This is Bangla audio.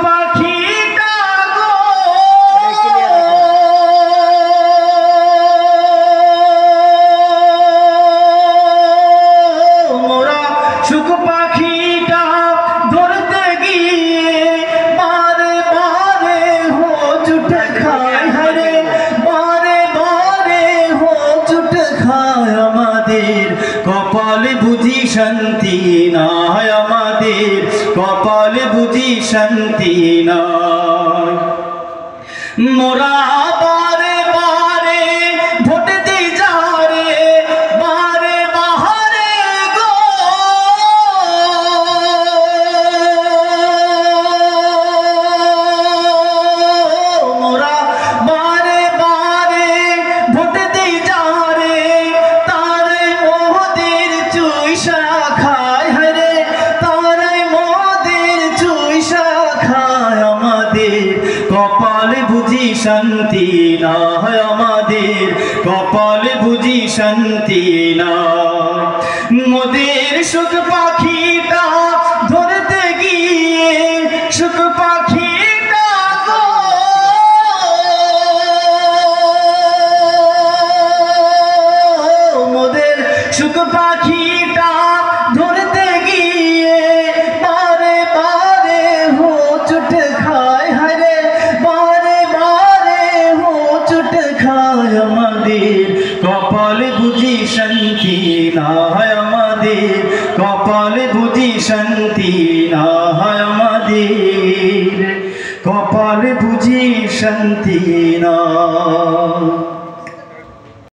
পাখিটা গো মোরা সুখ পাখিটা ধরতে গিয়ে বারে বারে হোঁচট খায় হারে বারে বারে হোঁচট খায় আমাদের কপালে বুঝি শান্তি নাই আমাদের কপালে বুঝি শান্তি নাই মোরা বারে বারে ভোট দিই যারে বারে বাহারে গো মোরা বারে বারে ভোট দিই যারে তারে মোদের চুইসা খায় হরে তারে মোদের চুইসা খায় আমাদের কপালে বুঝি শান্তি নাই আমাদের কপালে বুঝি শান্তি নাই মোদের সুখ পাখিটা ধরতে গিয়ে সুখ পাখিটা গো মোদের সুখ পাখিটা ধরতে গিয়ে বারে বারে হোঁচট খায় হারে বারে বারে হোঁচট খায় আমাদের কপালে বুঝি শান্তি নাই আমাদের কপালে বুঝি শান্তি নাই আমাদের কপালে বুঝি শান্তি নাই।